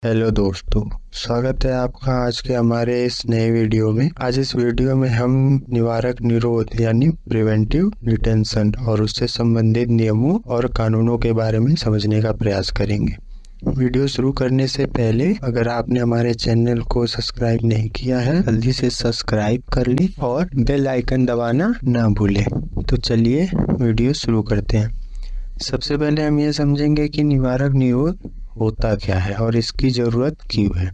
Hello दोस्तों, स्वागत है आपका आज के हमारे इस नए वीडियो में। आज इस वीडियो में हम निवारक निरोध यानी प्रिवेंटिव डिटेंशन और उससे संबंधित नियमों और कानूनों के बारे में समझने का प्रयास करेंगे। वीडियो शुरू करने से पहले अगर आपने हमारे चैनल को सब्सक्राइब नहीं किया है, जल्दी से सब्सक्राइब कर लें और बेल आइकन दबाना ना भूलें। तो चलिए वीडियो शुरू करते हैं। सबसे पहले हम ये समझेंगे कि निवारक निरोध होता क्या है और इसकी ज़रूरत क्यों है।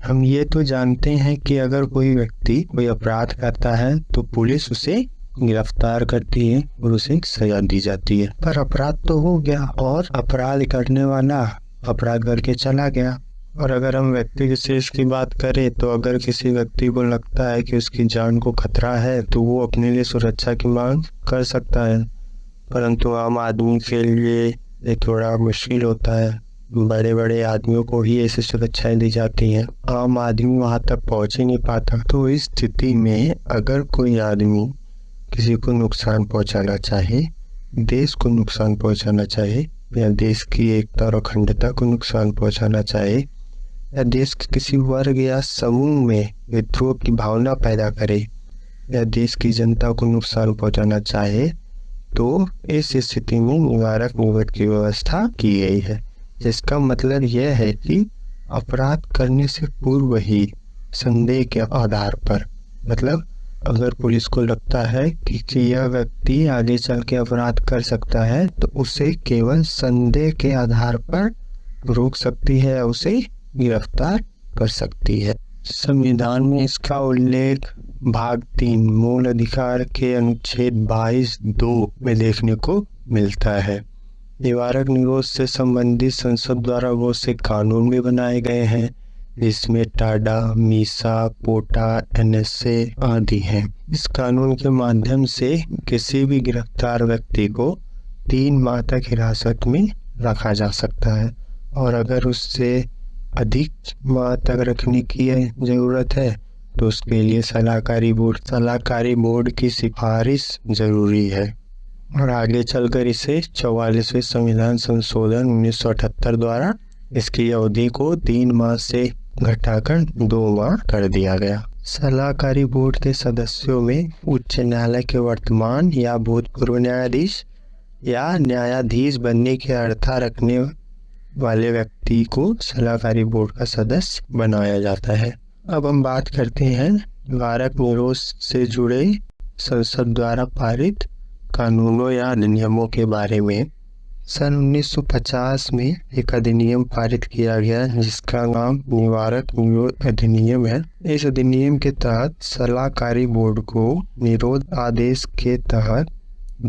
हम ये तो जानते हैं कि अगर कोई व्यक्ति कोई अपराध करता है तो पुलिस उसे गिरफ्तार करती है और उसे सजा दी जाती है। पर अपराध तो हो गया और अपराध करने वाला अपराध करके चला गया। और अगर हम व्यक्ति विशेष की बात करें तो अगर किसी व्यक्ति को लगता है कि उसकी जान को खतरा है तो वो अपने लिए सुरक्षा की मांग कर सकता है, परंतु आम आदमी के लिए ये थोड़ा मुश्किल होता है। बड़े बड़े आदमियों को ही ऐसी सुरक्षाएं दी जाती हैं, आम आदमी वहां तक पहुंच ही नहीं पाता। तो इस स्थिति में अगर कोई आदमी किसी को नुकसान पहुंचाना चाहे, देश को नुकसान पहुंचाना चाहे या देश की एकता और अखंडता को नुकसान पहुंचाना चाहे या देश के किसी वर्ग या समूह में विद्रोह की भावना पैदा करे या देश की जनता को नुकसान पहुंचाना चाहे, तो इस स्थिति में निवारक निरोध की व्यवस्था की गई है। जिसका मतलब यह है कि अपराध करने से पूर्व ही संदेह के आधार पर, मतलब अगर पुलिस को लगता है कि यह व्यक्ति आगे चल के अपराध कर सकता है तो उसे केवल संदेह के आधार पर रोक सकती है, उसे गिरफ्तार कर सकती है। संविधान में इसका उल्लेख भाग 3 मूल अधिकार के अनुच्छेद 22(2) में देखने को मिलता है। निवारक निरोध से संबंधित संसद द्वारा बहुत से कानून भी बनाए गए हैं, जिसमें टाडा, मीसा, पोटा, एनएसए आदि हैं। इस कानून के माध्यम से किसी भी गिरफ्तार व्यक्ति को 3 माह तक हिरासत में रखा जा सकता है और अगर उससे अधिक माह तक रखने की जरूरत है तो उसके लिए सलाहकारी बोर्ड की सिफारिश जरूरी है। और आगे चलकर इसे 44वें संविधान संशोधन 1978 द्वारा इसकी अवधि को 3 माह से घटाकर 2 माह कर दिया गया। सलाहकारी बोर्ड के सदस्यों में उच्च न्यायालय के वर्तमान या भूतपूर्व न्यायाधीश या न्यायाधीश बनने की अर्हता रखने वाले व्यक्ति को सलाहकारी बोर्ड का सदस्य बनाया जाता है। अब हम बात करते हैं निवारक निरोध से जुड़े संसद द्वारा पारित कानूनों या अधिनियमों के बारे में। सन 1950 में एक अधिनियम पारित किया गया जिसका नाम निवारक निरोध अधिनियम है। इस अधिनियम के तहत सलाहकारी बोर्ड को निरोध आदेश के तहत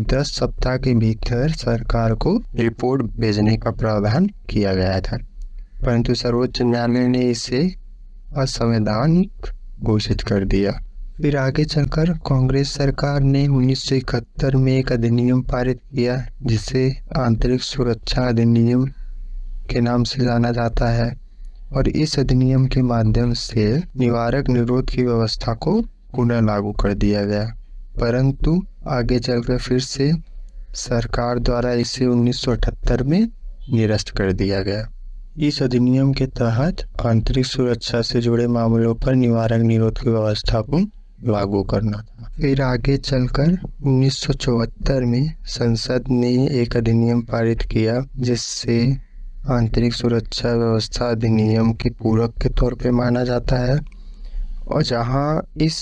10 सप्ताह के भीतर सरकार को रिपोर्ट भेजने का प्रावधान किया गया था, परंतु सर्वोच्च न्यायालय ने इसे असंवैधानिक घोषित कर दिया। फिर आगे चलकर कांग्रेस सरकार ने 1971 में एक अधिनियम पारित किया जिसे आंतरिक सुरक्षा अधिनियम के नाम से जाना जाता है और इस अधिनियम के माध्यम से निवारक निरोध की व्यवस्था को पुनः लागू कर दिया गया, परंतु आगे चलकर फिर से सरकार द्वारा इसे 1978 में निरस्त कर दिया गया। इस अधिनियम के तहत आंतरिक सुरक्षा से जुड़े मामलों पर निवारक निरोध की व्यवस्था को लागू करना था। फिर आगे चलकर 1974 में संसद ने एक अधिनियम पारित किया जिससे आंतरिक सुरक्षा व्यवस्था अधिनियम के पूरक के तौर पे माना जाता है और जहां इस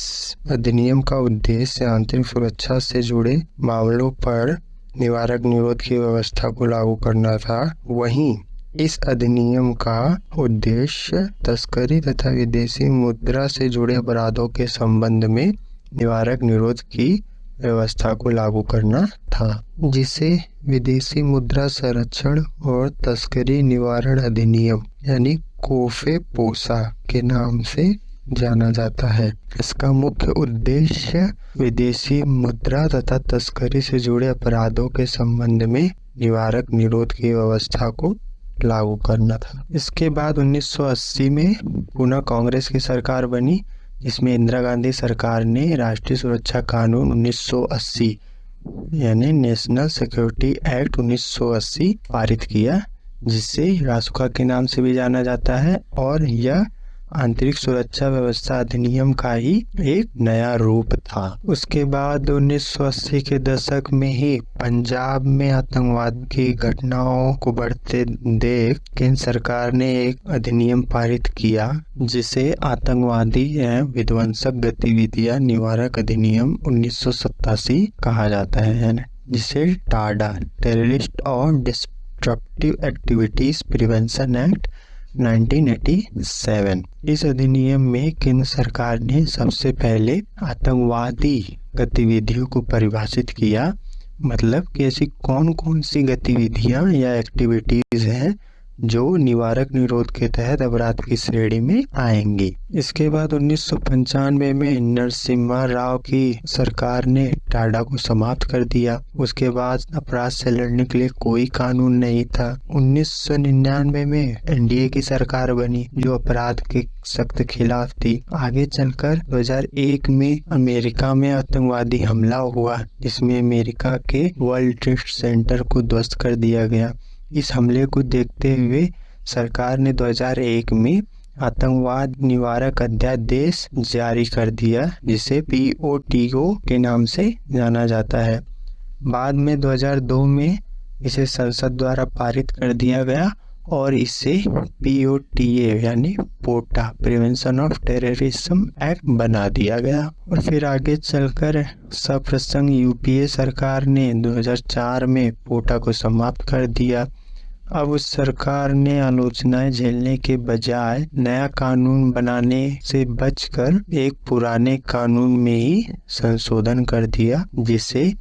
अधिनियम का उद्देश्य आंतरिक सुरक्षा से जुड़े मामलों पर निवारक निरोध की व्यवस्था को लागू करना था, वहीं इस अधिनियम का उद्देश्य तस्करी तथा विदेशी मुद्रा से जुड़े अपराधों के संबंध में निवारक निरोध की व्यवस्था को लागू करना था, जिसे विदेशी मुद्रा संरक्षण और तस्करी निवारण अधिनियम यानी कोफे पोसा के नाम से जाना जाता है। इसका मुख्य उद्देश्य विदेशी मुद्रा तथा तस्करी से जुड़े अपराधों के संबंध में निवारक निरोध की व्यवस्था को लागू करना था। इसके बाद 1980 में पुनः कांग्रेस की सरकार बनी, जिसमें इंदिरा गांधी सरकार ने राष्ट्रीय सुरक्षा कानून 1980 यानी नेशनल सिक्योरिटी एक्ट 1980 पारित किया, जिसे रासुका के नाम से भी जाना जाता है, और यह आंतरिक सुरक्षा व्यवस्था अधिनियम का ही एक नया रूप था। उसके बाद 1980 के दशक में ही पंजाब में आतंकवाद की घटनाओं को बढ़ते देख केंद्र सरकार ने एक अधिनियम पारित किया, जिसे आतंकवादी एवं विध्वंसक गतिविधियां निवारक अधिनियम 1987 कहा जाता है, जिसे टाडा, टेररिस्ट और डिस्ट्रक्टिव एक्टिविटीज प्रिवेंशन एक्ट 1987। इस अधिनियम में केंद्र सरकार ने सबसे पहले आतंकवादी गतिविधियों को परिभाषित किया, मतलब कि ऐसी कौन कौन सी गतिविधियां या एक्टिविटीज हैं जो निवारक निरोध के तहत अपराध की श्रेणी में आएंगी। इसके बाद 1995 में नरसिम्हा राव की सरकार ने टाडा को समाप्त कर दिया। उसके बाद अपराध से लड़ने के लिए कोई कानून नहीं था। 1999 में एनडीए की सरकार बनी, जो अपराध के सख्त खिलाफ थी। आगे चलकर 2001 में अमेरिका में आतंकवादी हमला हुआ, जिसमें अमेरिका के वर्ल्ड ट्रेड सेंटर को ध्वस्त कर दिया गया। इस हमले को देखते हुए सरकार ने 2001 में आतंकवाद निवारक अध्यादेश जारी कर दिया, जिसे POTO के नाम से जाना जाता है। बाद में 2002 में इसे संसद द्वारा पारित कर दिया गया और इसे POTA यानी पोटा प्रिवेंशन ऑफ टेररिज्म एक्ट बना दिया गया। और फिर आगे चलकर सप्रसंग UPA सरकार ने 2004 में पोटा को समाप्त कर दिया। अब उस सरकार ने आलोचनाएं झेलने के बजाय नया कानून बनाने से बचकर एक पुराने कानून में ही संशोधन कर दिया, जिसे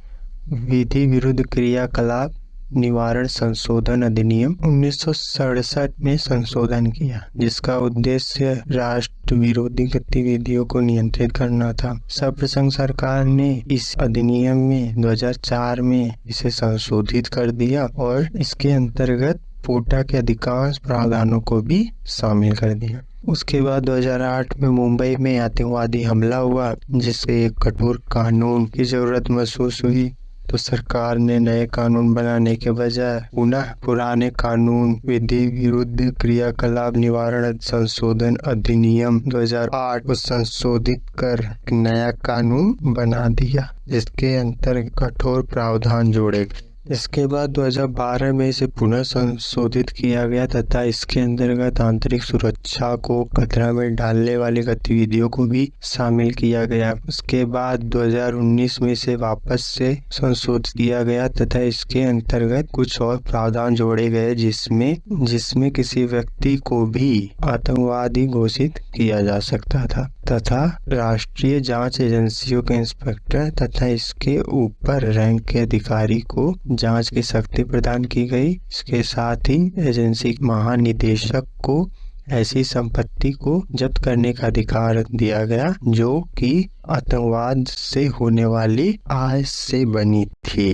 विधि विरुद्ध क्रियाकलाप निवारण संशोधन अधिनियम 1967 में संशोधन किया, जिसका उद्देश्य राष्ट्र विरोधी गतिविधियों को नियंत्रित करना था। सप्रसंग सरकार ने इस अधिनियम में 2004 में इसे संशोधित कर दिया और इसके अंतर्गत पोटा के अधिकांश प्रावधानों को भी शामिल कर दिया। उसके बाद 2008 में मुंबई में आतंकवादी हमला हुआ, जिससे एक कठोर कानून की जरूरत महसूस हुई। तो सरकार ने नए कानून बनाने के बजाय पुनः पुराने कानून विधि विरुद्ध क्रियाकलाप निवारण संशोधन अधिनियम 2008 को संशोधित कर नया कानून बना दिया, जिसके अंतर्गत कठोर प्रावधान जोड़े गए। इसके बाद 2012 में इसे पुनः संशोधित किया गया तथा इसके अंतर्गत आंतरिक सुरक्षा को खतरा में डालने वाली गतिविधियों को भी शामिल किया गया। उसके बाद 2019 में इसे वापस से संशोधित किया गया तथा इसके अंतर्गत कुछ और प्रावधान जोड़े गए, जिसमें किसी व्यक्ति को भी आतंकवादी घोषित किया जा सकता था तथा राष्ट्रीय जांच एजेंसियों के इंस्पेक्टर तथा इसके ऊपर रैंक के अधिकारी को जांच की शक्ति प्रदान की गई। इसके साथ ही एजेंसी महानिदेशक को ऐसी संपत्ति को जब्त करने का अधिकार दिया गया जो कि आतंकवाद से होने वाली आय से बनी थी।